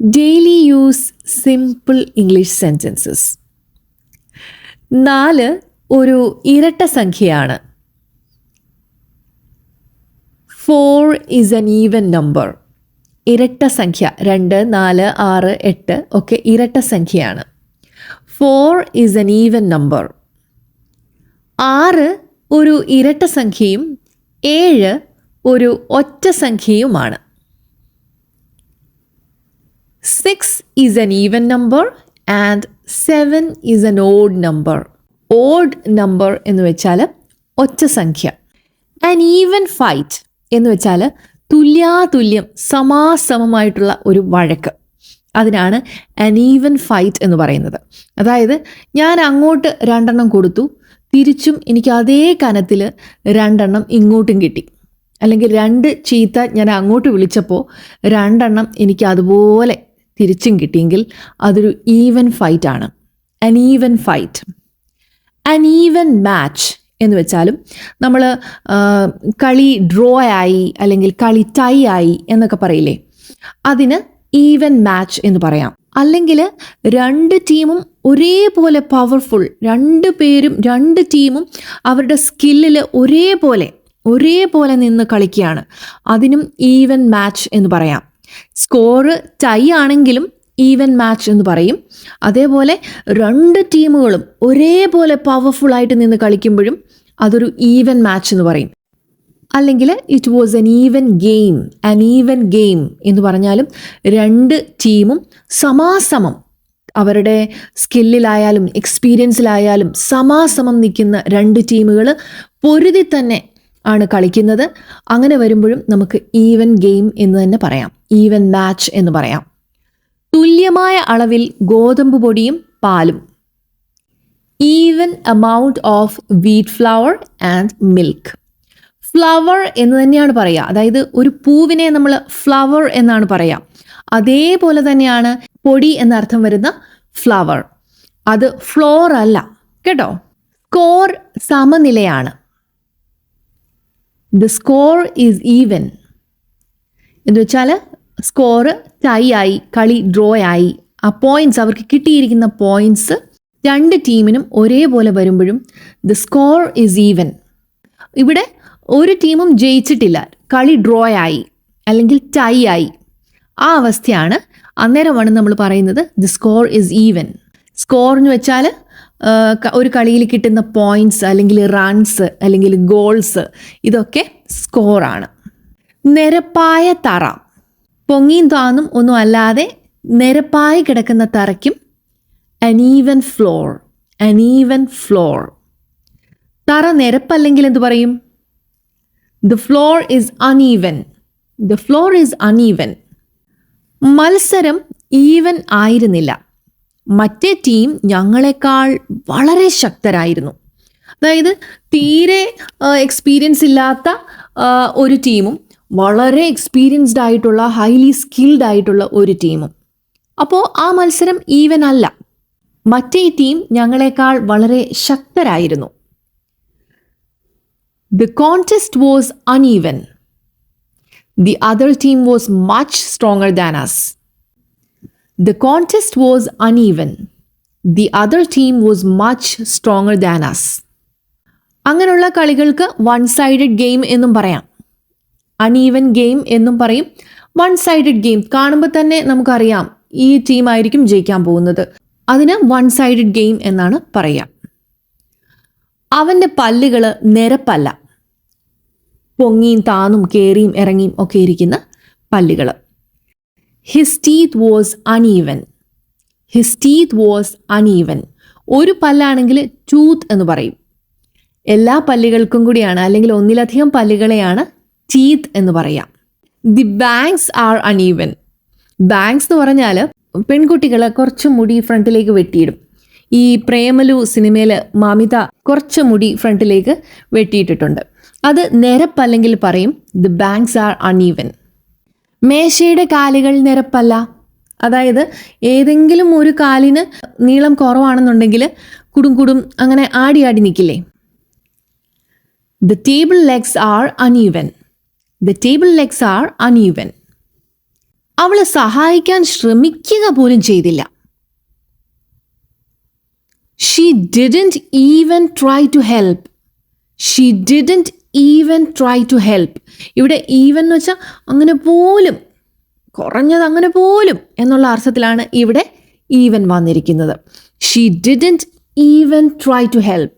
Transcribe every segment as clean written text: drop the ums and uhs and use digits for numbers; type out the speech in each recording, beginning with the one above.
Daily use simple English sentences. 4 ഒരു ഇരട്ട സംഖ്യയാണ്. 4 ഈസ് an ഈവൻ നമ്പർ. ഇരട്ട സംഖ്യ 2, 4, 6, 8 ഒക്കെ ഇരട്ട സംഖ്യയാണ്. 4 ഈസ് an ഈവൻ നമ്പർ. 6 ഒരു ഇരട്ട സംഖ്യയും 7 ഒരു ഒറ്റ സംഖ്യയുമാണ്. 6 is an even number and 7 is an odd number. Odd number എന്ന് വെച്ചാൽ ഒറ്റ സംഖ്യ. An even fight എന്ന് വെച്ചാൽ തുല്യാതുല്യം സമാസമമായിട്ടുള്ള ഒരു വഴക്ക്. അതിനാണ് an even fight എന്ന് പറയുന്നത്. അതായത് ഞാൻ അങ്ങോട്ട് 2 എണ്ണം കൊടുത്തു, തിരിച്ചും എനിക്ക് അതേ കനത്തിൽ 2 എണ്ണം ഇങ്ങോട്ടും കിട്ടി. അല്ലെങ്കിൽ 2 ചീത്ത ഞാൻ അങ്ങോട്ട് വിളിച്ചപ്പോൾ 2 എണ്ണം എനിക്ക് അതുപോലെ തിരിച്ചും കിട്ടിയെങ്കിൽ അതൊരു ഈവൻ ഫൈറ്റ് ആണ്. അൻ ഈവൻ ഫൈറ്റ്. അൻ ഈവൻ മാച്ച് എന്ന് വെച്ചാലും നമ്മൾ കളി ഡ്രോ ആയി അല്ലെങ്കിൽ കളി ടൈ ആയി എന്നൊക്കെ പറയില്ലേ, അതിന് ഈവൻ മാച്ച് എന്ന് പറയാം. അല്ലെങ്കിൽ 2 ടീമും ഒരേപോലെ പവർഫുൾ, 2 ടീമും അവരുടെ സ്കില്ലിൽ ഒരേപോലെ നിന്ന് കളിക്കുകയാണ്, അതിനും ഈവൻ മാച്ച് എന്ന് പറയാം. സ്കോർ ടൈ ആണെങ്കിലും ഈവൻ മാച്ച് എന്ന് പറയും. അതേപോലെ 2 ടീമുകളും ഒരേപോലെ പവർഫുള്ളായിട്ട് നിന്ന് കളിക്കുമ്പോഴും അതൊരു ഈവൻ മാച്ച് എന്ന് പറയും. അല്ലെങ്കിൽ it was an even game എന്ന് പറഞ്ഞാലും 2 ടീമും സമാസമം, അവരുടെ സ്കില്ലിലായാലും എക്സ്പീരിയൻസിലായാലും സമാസമം നിൽക്കുന്ന 2 ടീമുകൾ പൊരുതി തന്നെ ആണ് കളിക്കുന്നത്. അങ്ങനെ വരുമ്പോഴും നമുക്ക് ഈവൻ ഗെയിം എന്ന് തന്നെ പറയാം, ഈവൻ മാച്ച് എന്ന് പറയാം. തുല്യമായ അളവിൽ ഗോതമ്പ് പൊടിയും പാലും. Even amount of wheat flower and milk. Flower എന്ന് തന്നെയാണ് പറയുക, അതായത് ഒരു പൂവിനെ നമ്മൾ ഫ്ലവർ എന്നാണ് പറയുക. അതേപോലെ തന്നെയാണ് പൊടി എന്നർത്ഥം വരുന്ന ഫ്ലവർ. അത് ഫ്ലോർ അല്ല കേട്ടോ. Score സമനിലയാണ്. The score is even എന്ന് വെച്ചാൽ സ്കോർ ടൈ ആയി, കളി ഡ്രോ ആയി, ആ പോയിൻറ്റ്സ് അവർക്ക് കിട്ടിയിരിക്കുന്ന പോയിൻറ്റ്സ് 2 ടീമിനും ഒരേപോലെ വരുമ്പോഴും the score is even. ഇവിടെ ഒരു ടീമും ജയിച്ചിട്ടില്ല, കളി ഡ്രോ ആയി അല്ലെങ്കിൽ ടൈ ആയി, ആ അവസ്ഥയാണ്. അന്നേരമാണ് നമ്മൾ പറയുന്നത് the score is even. Score എന്ന് വെച്ചാൽ ഒരു കളിയിൽ കിട്ടുന്ന പോയിൻറ്റ്സ് അല്ലെങ്കിൽ റൺസ് അല്ലെങ്കിൽ ഗോൾസ്, ഇതൊക്കെ സ്കോറാണ്. നിരപ്പായ തറ. പൊങ്ങിയും താന്നും ഒന്നും അല്ലാതെ നിരപ്പായി കിടക്കുന്ന തറയ്ക്കും an even floor. തറ നിരപ്പല്ലെങ്കിൽ എന്ത് പറയും? The floor is uneven. മത്സരം ഈവൻ ആയിരുന്നില്ല. മറ്റേ ടീം ഞങ്ങളെക്കാൾ വളരെ ശക്തരായിരുന്നു. അതായത് തീരെ എക്സ്പീരിയൻസ് ഇല്ലാത്ത ഒരു ടീമും വളരെ എക്സ്പീരിയൻസ്ഡ് ആയിട്ടുള്ള ഹൈലി സ്കിൽഡ് ആയിട്ടുള്ള ഒരു ടീമും. അപ്പോൾ ആ മത്സരം ഈവൻ അല്ല, മറ്റേ ടീം ഞങ്ങളെക്കാൾ വളരെ ശക്തരായിരുന്നു. The contest was uneven. The other team was much stronger than us. The contest was uneven. The other team was much stronger than us. അങ്ങനെയുള്ള കളികൾക്ക് വൺ സൈഡഡ് ഗെയിം എന്നും പറയാം, അൺഈവൻ ഗെയിം എന്നും പറയും. One sided game കാണുമ്പോൾ തന്നെ നമുക്കറിയാം ഈ ടീം ആയിരിക്കും ജയിക്കാൻ പോകുന്നത്, അതിന് വൺ സൈഡഡ് ഗെയിം എന്നാണ് പറയുക. അവൻ്റെ പല്ലുകൾ നിരപ്പല്ല, പൊങ്ങിയും താന്നും കയറിയും ഇറങ്ങിയും ഒക്കെ ഇരിക്കുന്ന പല്ലുകൾ. His teeth was uneven. ഒരു പല്ലാണെങ്കിൽ ടൂത്ത് എന്ന് പറയും. എല്ലാ പല്ലുകൾക്കും കൂടിയാണ് അല്ലെങ്കിൽ ഒന്നിലധികം പല്ലുകളെയാണ് ടീത്ത് എന്ന് പറയാം. The banks are uneven. Banks എന്ന് പറഞ്ഞാൽ പെൺകുട്ടികൾ കുറച്ച് മുടി ഫ്രണ്ടിലേക്ക് വെട്ടിയിടും. ഈ പ്രേമലു സിനിമയിൽ മമിത കുറച്ച് മുടി ഫ്രണ്ടിലേക്ക് വെട്ടിയിട്ടിട്ടുണ്ട്. അത് നിരപ്പല്ലെങ്കിൽ പറയും ദി ബാങ്ക്സ് ആർ അൺഈവൻ. മേശയുടെ കാലുകൾ നിരപ്പല്ല, അതായത് ഏതെങ്കിലും ഒരു കാലിന് നീളം കുറവാണെന്നുണ്ടെങ്കിൽ കുടും അങ്ങനെ ആടി നിൽക്കില്ലേ. The table legs are uneven. അവള് സഹായിക്കാൻ ശ്രമിക്കുക പോലും ചെയ്തില്ല. She didn't even try to help. She didn't even try to help. ഇവിടെ even എന്ന് വെച്ചാൽ അങ്ങനെ പോലും, കുറഞ്ഞത് അങ്ങനെ പോലും എന്നുള്ള അർത്ഥത്തിലാണ് ഇവിടെ even വന്നിരിക്കുന്നത്. She didn't even try to help.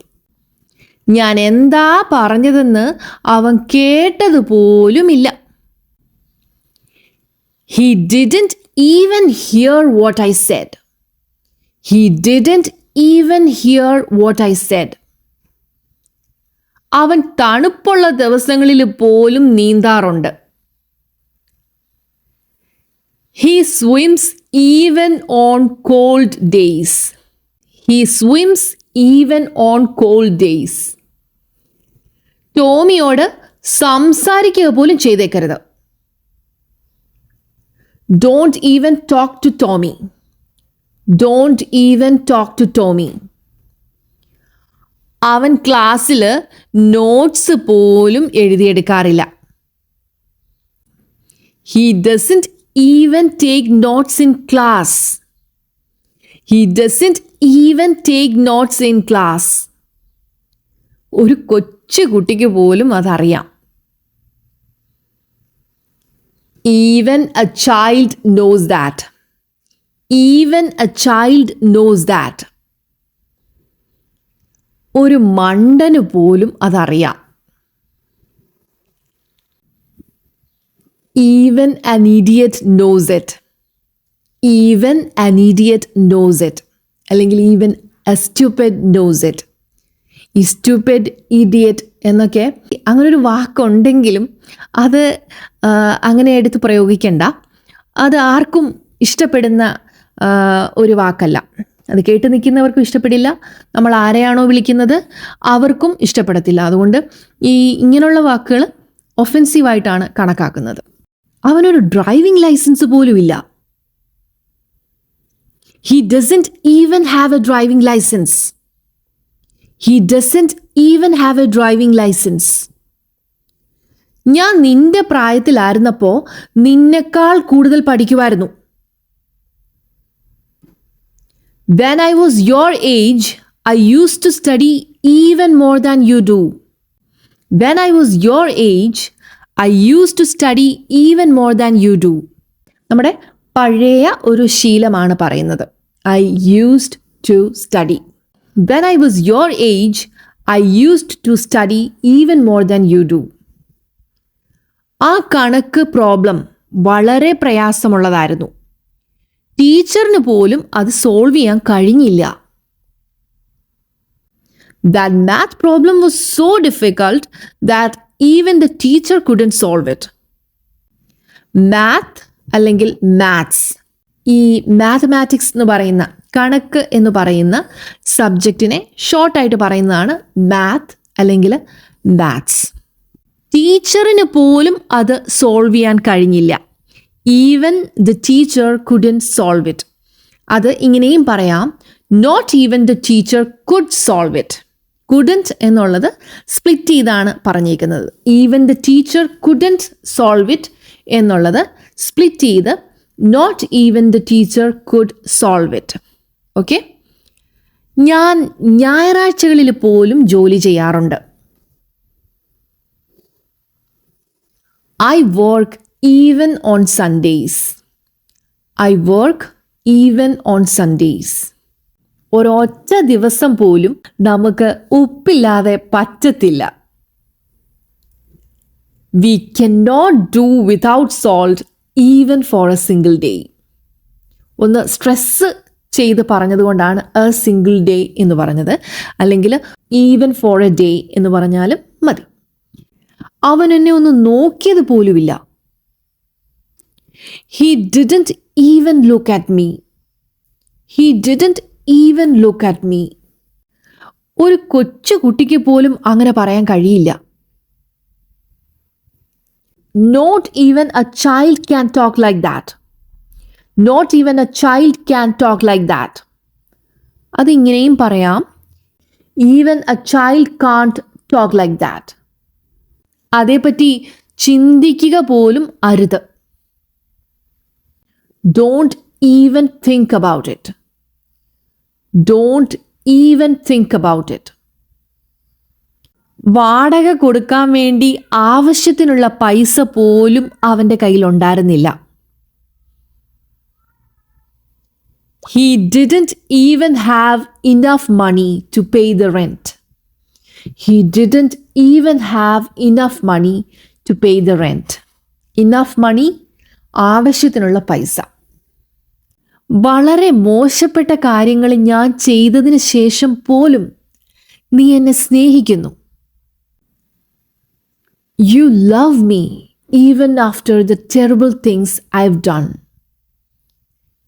ഞാൻ എന്താ പറഞ്ഞതെന്ന് അവൻ കേട്ടതുപോലുമില്ല. He didn't even hear what I said. He didn't even hear what I said. അവൻ തണുപ്പുള്ള ദിവസങ്ങളിൽ പോലും നീന്താറുണ്ട്. He swims even on cold days. He swims even on cold days. ടോമിയോട് സംസാരിക്കുക പോലും ചെയ്തേക്കരുത്. Don't even talk to Tommy. Don't even talk to Tommy. അവൻ ക്ലാസ്സിൽ notes പോലും എഴുതിയെടുക്കാറില്ല. He doesn't even take notes in class. He doesn't even take notes in class. ഒരു കൊച്ചു കുട്ടിക്ക് പോലും അതറിയാം. Even a child knows that. Even a child knows that. ഒരു മണ്ടന് പോലും അതറിയാം. Even an idiot knows it. Even an idiot knows it. അല്ലെങ്കിൽ even a stupid knows it. ഈ സ്റ്റുപ്പിഡ്, ഇഡിയറ്റ് എന്നൊക്കെ അങ്ങനൊരു വാക്കുണ്ടെങ്കിലും അത് അങ്ങനെ എടുത്ത് പ്രയോഗിക്കണ്ട. അത് ആർക്കും ഇഷ്ടപ്പെടുന്ന ഒരു വാക്കല്ല. അത് കേട്ട് നിൽക്കുന്നവർക്കും ഇഷ്ടപ്പെടില്ല. നമ്മൾ ആരെയാണോ വിളിക്കുന്നത് അവർക്കും ഇഷ്ടപ്പെടത്തില്ല. അതുകൊണ്ട് ഇങ്ങനെയുള്ള വാക്കുകൾ ഒഫെൻസീവായിട്ടാണ് കണക്കാക്കുന്നത്. അവനൊരു ഡ്രൈവിംഗ് ലൈസൻസ് പോലും ഇല്ല. He doesn't even have a driving license. He doesn't even have a driving license. ഞാൻ നിന്റെ പ്രായത്തിലായിരുന്നപ്പോൾ നിന്നെക്കാൾ കൂടുതൽ പഠിക്കുമായിരുന്നു. When I was your age, I used to study even more than you do. When I was your age, I used to study even more than you do. നമ്മുടെ പഴയ ഒരു ശീലമാണ് പറയുന്നത്. I used to study. When I was your age, I used to study even more than you do. ആ കണക്ക് problem വളരെ പ്രയാസമുള്ളതായിരുന്നു. ടീച്ചറിന് പോലും അത് സോൾവ് ചെയ്യാൻ കഴിഞ്ഞില്ല. That math problem was so difficult that even the teacher couldn't solve it. Math അല്ലെങ്കിൽ maths, ഈ മാത്തമാറ്റിക്സ് എന്ന് പറയുന്ന, കണക്ക് എന്ന് പറയുന്ന സബ്ജക്റ്റിനെ ഷോർട്ടായിട്ട് പറയുന്നതാണ് മാത്ത് അല്ലെങ്കിൽ മാത്സ്. ടീച്ചറിന് പോലും അത് സോൾവ് ചെയ്യാൻ കഴിഞ്ഞില്ല. Even the teacher couldn't solve it. അത് ഇങ്ങനെയും പറയാം, not even the teacher could solve it. Couldn't എന്നുള്ളത് സ്പ്ലിറ്റ് ചെയ്താണ് പറഞ്ഞേക്കുന്നത്. Even the teacher couldn't solve it എന്നുള്ളത് സ്പ്ലിറ്റ് ചെയ്ത് not even the teacher could solve it. Okay. ഞാൻ ഞായറാഴ്ചകളിൽ പോലും ജോലി ചെയ്യാറുണ്ട്. I work even on Sundays. I work even on Sundays. ഒരൊറ്റ ദിവസം പോലും നമുക്ക് ഉപ്പില്ലാതെ പറ്റത്തില്ല. We cannot do without salt even for a single day. ഒന്ന് സ്ട്രെസ് ചെയ്ത് പറഞ്ഞതുകൊണ്ടാണ് a single day എന്ന് പറഞ്ഞത്. അല്ലെങ്കിൽ even for a day എന്ന് പറഞ്ഞാലും മതി. അവൻ എന്നെ ഒന്ന് നോക്കിയത് പോലുമില്ല. He didn't even look at me. He didn't even look at me. ഒരു കൊച്ചു കുട്ടിക്ക് പോലും അങ്ങനെ പറയാൻ കഴിയില്ല. Not even a child can talk like that. Not even a child can talk like that. അതിങ്ങനെയും പറയാം, even a child can't talk like that. അതേപ്പറ്റി ചിന്തിക്കുക പോലും അരുത്. Don't even think about it. Don't even think about it. വാടക കൊടുക്കാൻ വേണ്ടി ആവശ്യത്തിനുള്ള പൈസ പോലും അവൻ്റെ കയ്യിലുണ്ടായിരുന്നില്ല. He didn't even have enough money to pay the rent. He didn't even have enough money to pay the rent. Enough money, ആവശ്യത്തിനുള്ള പൈസ. വളരെ മോശപ്പെട്ട കാര്യങ്ങൾ ഞാൻ ചെയ്തതിന് ശേഷം പോലും നീ എന്നെ സ്നേഹിക്കുന്നു. You love me even after the terrible things I've done.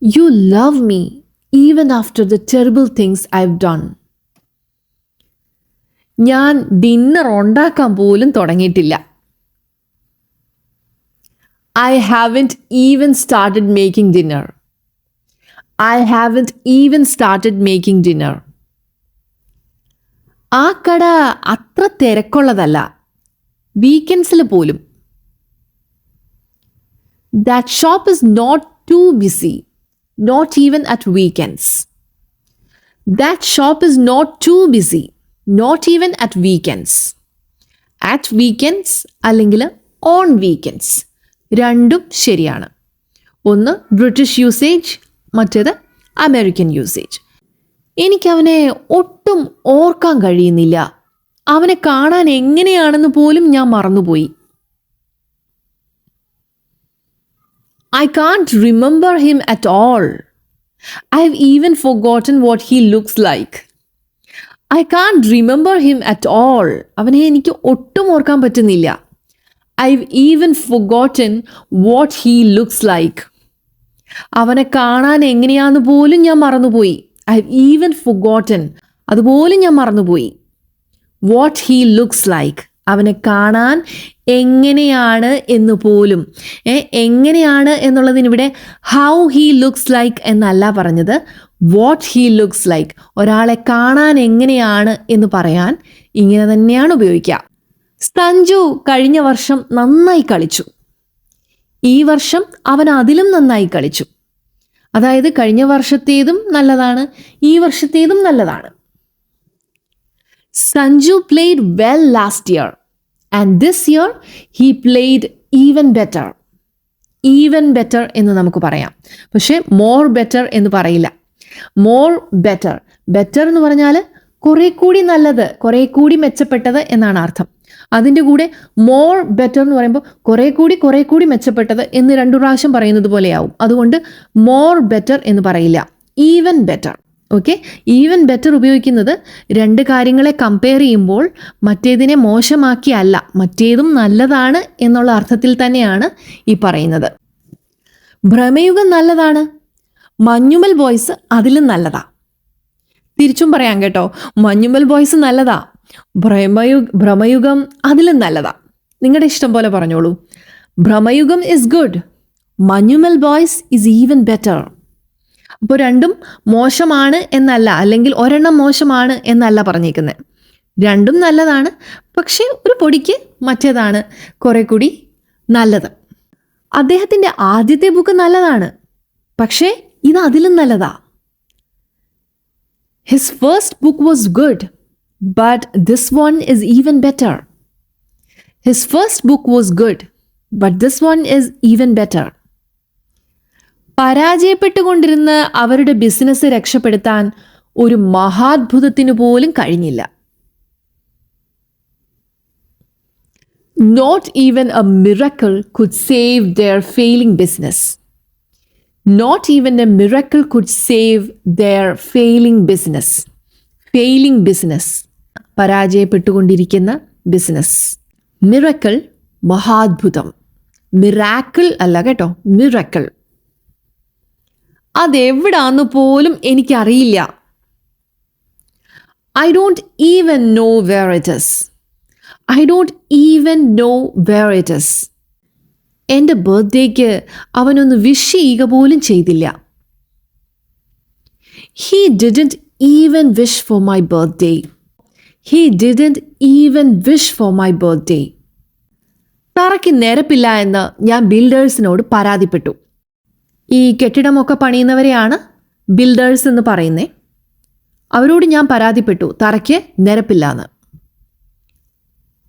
You love me even after the terrible things I've done. ഞാൻ ഡിന്നർ ഉണ്ടാക്കാൻ പോലും തുടങ്ങിയിട്ടില്ല. I haven't even started making dinner. I haven't even started making dinner. ആ കട അത്ര തിരക്കുള്ളതല്ല, വീക്കെൻഡ്സിൽ പോലും. That shop is not too busy, not even at weekends. That shop is not too busy, not even at weekends. At weekends അല്ലെങ്കിൽ on weekends. രണ്ടും ശരിയാണ്. ഒന്ന് British usage, മറ്റേത് American usage. എനിക്കവനെ ഒട്ടും ഓർക്കാൻ കഴിയുന്നില്ല. അവനെ കാണാൻ എങ്ങനെയാണെന്ന് പോലും ഞാൻ മറന്നുപോയി. I can't remember him at all. I've even forgotten what he looks like. I can't remember him at all. അവനെ എനിക്ക് ഒട്ടും ഓർക്കാൻ പറ്റുന്നില്ല. I've even forgotten what he looks like. അവനെ കാണാൻ എങ്ങനെയാന്ന് പോലും ഞാൻ മറന്നുപോയി. I've even forgotten. അതുപോലും ഞാൻ മറന്നുപോയി. What he looks like. അവനെ കാണാൻ എങ്ങനെയാണ് എന്ന് പോലും. എങ്ങനെയാണ് എന്നുള്ളതിനിവിടെ ഹൗ ഹീ ലുക്സ് ലൈക്ക് എന്നല്ല പറഞ്ഞത്, വാട്ട് ഹീ ലുക്സ് ലൈക്ക്. ഒരാളെ കാണാൻ എങ്ങനെയാണ് എന്ന് പറയാൻ ഇങ്ങനെ തന്നെയാണ് ഉപയോഗിക്കുക. സഞ്ജു കഴിഞ്ഞ വർഷം നന്നായി കളിച്ചു. ഈ വർഷം അവൻ അതിലും നന്നായി കളിച്ചു. അതായത് കഴിഞ്ഞ വർഷത്തേതും നല്ലതാണ്, ഈ വർഷത്തേതും നല്ലതാണ്. Sanju played well last year, and this year he played even better. Even better എന്ന് നമുക്ക് പറയാം, പക്ഷേ more better എന്ന് പറയില്ല. More better. Better എന്ന് പറഞ്ഞാൽ കുറെ കൂടി നല്ലത്, കുറെ കൂടി മെച്ചപ്പെട്ടത് എന്നാണ് അർത്ഥം. അതിൻ്റെ കൂടെ more better എന്ന് പറയുമ്പോൾ കുറെ കൂടി മെച്ചപ്പെട്ടത് എന്ന് 2 പ്രാവശ്യം പറയുന്നത് പോലെയാവും. അതുകൊണ്ട് more better എന്ന് പറയില്ല, even better. Okay, even better ഉപയോഗിക്കുന്നത് 2 കാര്യങ്ങളെ കമ്പയർ ചെയ്യുമ്പോൾ മറ്റേതിനെ മോശമാക്കിയല്ല, മറ്റേതും നല്ലതാണ് എന്നുള്ള അർത്ഥത്തിൽ തന്നെയാണ് ഈ പറയുന്നത്. ഭ്രമയുഗം നല്ലതാണ്, മഞ്ഞുമൽ ബോയ്സ് അതിലും നല്ലതാ. തിരിച്ചും പറയാം കേട്ടോ, മഞ്ഞുമൽ ബോയ്സ് നല്ലതാ, ഭ്രമയുഗം അതിലും നല്ലതാ. നിങ്ങളുടെ ഇഷ്ടം പോലെ പറഞ്ഞോളൂ. Bramayugam is good, Manjummel boys is even better. അപ്പോൾ രണ്ടും മോശമാണ് എന്നല്ല, അല്ലെങ്കിൽ ഒരെണ്ണം മോശമാണ് എന്നല്ല പറഞ്ഞേക്കുന്നത്. രണ്ടും നല്ലതാണ്, പക്ഷേ ഒരു പൊടിക്ക് മറ്റേതാണ് കുറെ കൂടി നല്ലത്. അദ്ദേഹത്തിൻ്റെ ആദ്യത്തെ ബുക്ക് നല്ലതാണ്, പക്ഷേ ഇത് അതിലും നല്ലതാ. His first book was good, but this one is even better. His first book was good, but this one is even better. പരാജയപ്പെട്ടുകൊണ്ടിരുന്ന അവരുടെ ബിസിനസ് രക്ഷപ്പെടുത്താൻ ഒരു മഹാത്ഭുതത്തിനു പോലും കഴിഞ്ഞില്ല. Not even a miracle could save their failing business. Not even a miracle could save their failing business. Failing business. പരാജയപ്പെട്ടുകൊണ്ടിരിക്കുന്ന business. Miracle, മഹാത്ഭുതം. Miracle അല്ല കേട്ടോ, മിറക്കിൾ. അതെവിടാന്ന് പോലും എനിക്കറിയില്ല. I don't even know where it is. I don't even know where it is. എൻ്റെ ബർത്ത്ഡേക്ക് അവനൊന്ന് wish ചെയ്യുക പോലും ചെയ്തില്ല. He didn't even wish for my birthday. He didn't even wish for my birthday. തറയ്ക്ക് നിരപ്പില്ല എന്ന് ഞാൻ ബിൽഡേഴ്സിനോട് പരാതിപ്പെട്ടു. ഈ കെട്ടിടമൊക്കെ പണിയുന്നവരെയാണ് ബിൽഡേഴ്സ് എന്ന് പറയുന്നത്. അവരോട് ഞാൻ പരാതിപ്പെട്ടു, തറയ്ക്ക് നിരപ്പില്ലാന്ന്.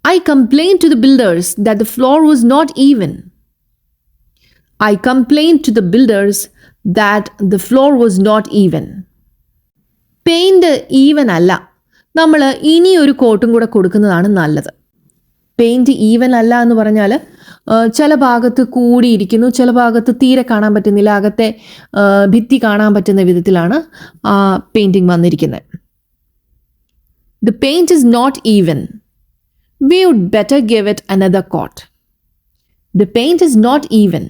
I complained to the builders that the floor was not even. I complained to the builders that the floor was not even. Paint even അല്ല, നമ്മൾ ഇനി ഒരു കോട്ടും കൂടെ കൊടുക്കുന്നതാണ് നല്ലത്. പെയിൻറ് ഈവൻ അല്ല എന്ന് പറഞ്ഞാൽ ചില ഭാഗത്ത് കൂടിയിരിക്കുന്നു, ചില ഭാഗത്ത് തീരെ കാണാൻ പറ്റുന്നില്ല, അകത്തെ ഭിത്തി കാണാൻ പറ്റുന്ന വിധത്തിലാണ് ആ പെയിൻറ്റിങ് വന്നിരിക്കുന്നത്. The paint is not even. We would better give it another coat. The paint is not even.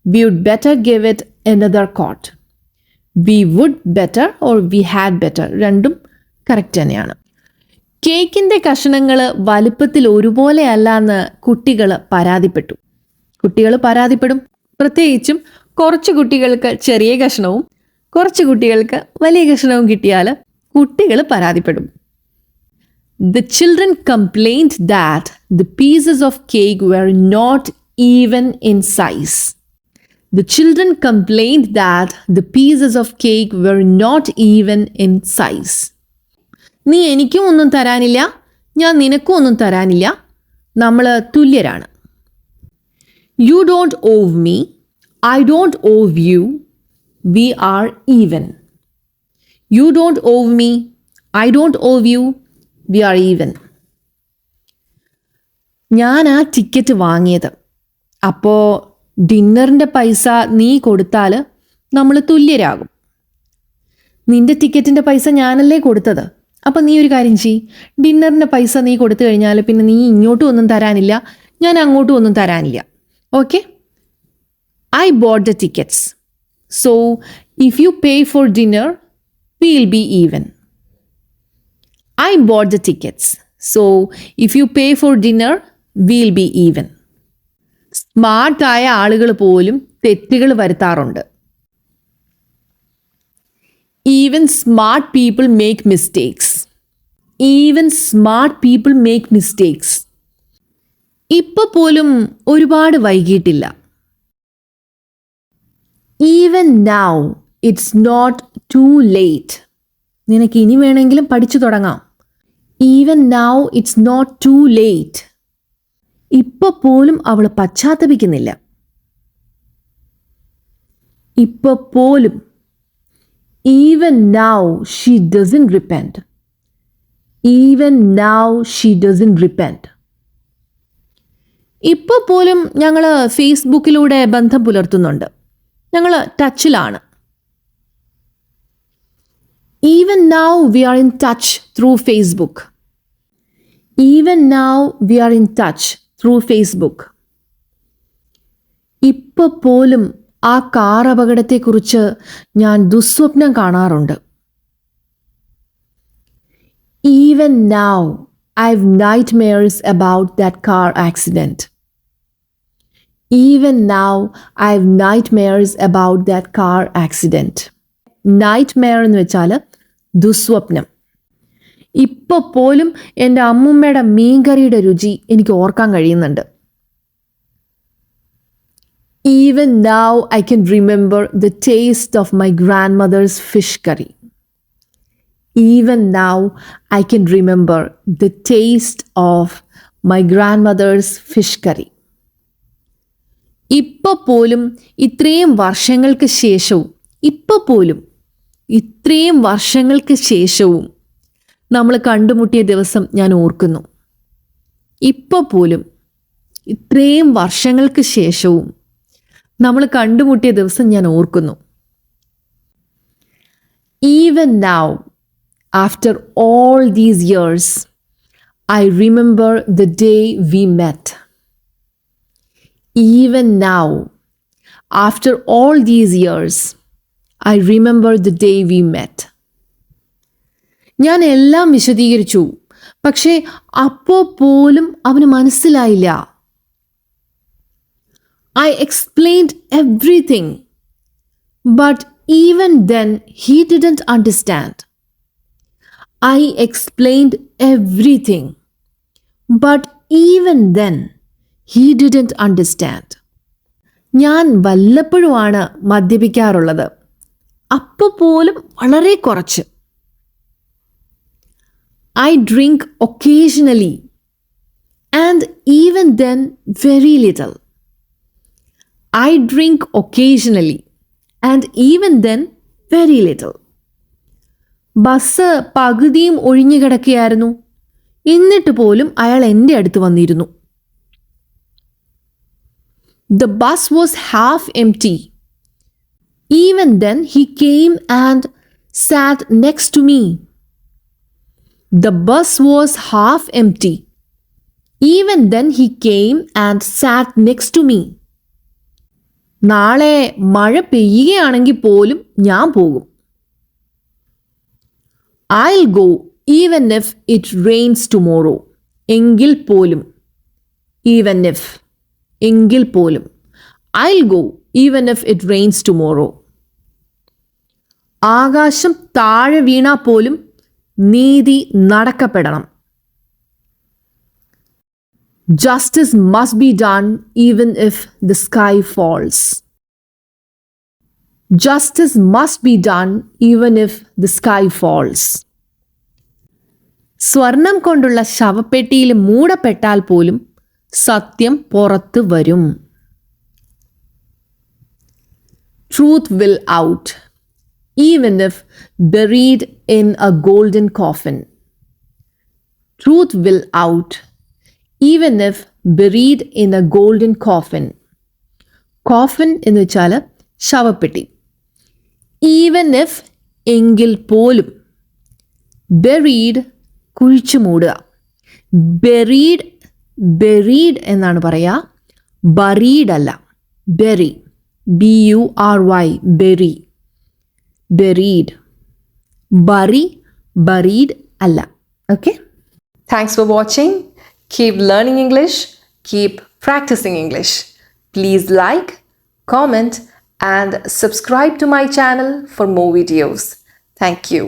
We would better give it another coat. We would better or we had better. രണ്ടും correct തന്നെയാണ്. കേക്കിൻ്റെ കഷണങ്ങൾ വലുപ്പത്തിൽ ഒരുപോലെ അല്ല എന്ന് കുട്ടികൾ പരാതിപ്പെട്ടു. കുട്ടികൾ പരാതിപ്പെടും. പ്രത്യേകിച്ചും കുറച്ച് കുട്ടികൾക്ക് ചെറിയ കഷണവും കുറച്ച് കുട്ടികൾക്ക് വലിയ കഷണവും കിട്ടിയാൽ കുട്ടികൾ പരാതിപ്പെടും. The children complained that the pieces of cake were not even in size. The children complained that the pieces of cake were not even in size. നീ എനിക്കും ഒന്നും തരാനില്ല, ഞാൻ നിനക്കും ഒന്നും തരാനില്ല, നമ്മൾ തുല്യരാണ്. You don't owe me, I don't owe you, we are even. You don't owe me, I don't owe you, we are even. ഞാൻ ആ ticket വാങ്ങിയത്, അപ്പോൾ ഡിന്നറിൻ്റെ പൈസ നീ കൊടുത്താൽ നമ്മൾ തുല്യരാകും. നിൻ്റെ ടിക്കറ്റിൻ്റെ പൈസ ഞാനല്ലേ കൊടുത്തത്, അപ്പം നീ ഒരു കാര്യം ചെയ്യ്, ഡിന്നറിൻ്റെ പൈസ നീ കൊടുത്തു കഴിഞ്ഞാൽ പിന്നെ നീ ഇങ്ങോട്ടും ഒന്നും തരാനില്ല, ഞാൻ അങ്ങോട്ടും ഒന്നും തരാനില്ല. Okay? I bought the tickets. So if you pay for dinner, we'll be even. I bought the tickets. So if you pay for dinner, we'll be even. സ്മാർട്ടായ ആളുകൾ പോലും തെറ്റുകൾ വരുത്താറുണ്ട്. Even smart people make mistakes. Even smart people make mistakes. ഇപ്പോൾ പോലും ഒരുപാട് വൈകിട്ടില്ല. Even now, it's not too late. നിനക്ക് ഇനി വേണമെങ്കിലും പഠിച്ചു തുടങ്ങാം. Even now, it's not too late. ഇപ്പോൾ പോലും അവൾ പശ്ചാത്തപിക്കുന്നില്ല. ഇപ്പോൾ പോലും. Even now, she doesn't repent. Even now, she doesn't repent. ഇപ്പോൾ പോലും ഞങ്ങൾ ഫേസ്ബുക്കിലൂടെ ബന്ധം പുലർത്തുന്നുണ്ട്, ഞങ്ങൾ ടച്ചിലാണ്. Even now we are in touch through Facebook. Even now we are in touch through Facebook. ഇപ്പോൾ പോലും ആ കാർ അപകടത്തെക്കുറിച്ച് ഞാൻ ദുസ്വപ്നം കാണാറുണ്ട്. Even now I have nightmares about that car accident. Even now I have nightmares about that car accident. Nightmare എന്ന് വെച്ചാൽ ദുസ്വപ്നം. ഇപ്പോൾ പോലും എൻ്റെ അമ്മൂമ്മയുടെ മീൻകറിയുടെ രുചി എനിക്ക് ഓർക്കാൻ കഴിയുന്നുണ്ട്. Even now I can remember the taste of my grandmother's fish curry. Even now I can remember the taste of my grandmother's fish curry. ഇപ്പോൾ പോലും ഇത്രയും വർഷങ്ങൾക്ക് ശേഷവും, ഇപ്പോൾ പോലും ഇത്രയും വർഷങ്ങൾക്ക് ശേഷവും നമ്മൾ കണ്ടുമുട്ടിയ ദിവസം ഞാൻ ഓർക്കുന്നു. ഇപ്പോൾ പോലും ഇത്രയും വർഷങ്ങൾക്ക് ശേഷവും നമ്മൾ കണ്ടുമുട്ടിയ ദിവസം ഞാൻ ഓർക്കുന്നു. Even now, after all these years, I remember the day we met. Even now, after all these years, I remember the day we met. ഞാൻ എല്ലാം വിശദീകരിച്ചു, പക്ഷേ അപ്പോൾ പോലും അവന് മനസ്സിലായില്ല. I explained everything, but even then he didn't understand. I explained everything, but even then he didn't understand. ഞാൻ വല്ലപ്പോഴുമാണ് മദ്യപിക്കാറുള്ളത്. അപ്പോൾ പോലും വളരെ കുറച്ച്. I drink occasionally and even then very little. I drink occasionally and even then very little. Bus പകുതിയും ഒഴിഞ്ഞു കിടക്കുകയായിരുന്നു. എന്നിട്ട് പോലും അയാൾ എൻ്റെ അടുത്ത് വന്നിരുന്നു. The bus was half empty. Even then he came and sat next to me. The bus was half empty. Even then he came and sat next to me. നാളെ മഴ പെയ്യുകയാണെങ്കിൽ പോലും ഞാൻ പോകും. I'll go even if it rains tomorrow. എങ്കിൽ പോലും. Even if. എങ്കിൽ പോലും. I'll go even if it rains tomorrow. ആകാശം താഴെ വീണാ പോലും നീതി നടക്കപ്പെടണം. Justice must be done even if the sky falls. Justice must be done even if the sky falls. സ്വർണം കൊണ്ടുള്ള ശവപ്പെട്ടിയിൽ മൂടപ്പെട്ടാൽ പോലും സത്യം പുറത്തു വരും. Truth will out, even if buried in a golden coffin. Truth will out, even if buried in a golden coffin. Coffin എന്ന് വെച്ചാൽ ശവപ്പെട്ടി. Even if എങ്കിൽ പോലും. Buried കുഴിച്ചു മൂടുക. Buried എന്നാണ് പറയുക. Buried അല്ല. Bury. B-U-R-Y. Bury. Buried. Buried അല്ല. Okay? Thanks for watching. Keep learning English. Keep practicing English. Please like, comment, and subscribe to my channel for more videos. Thank you.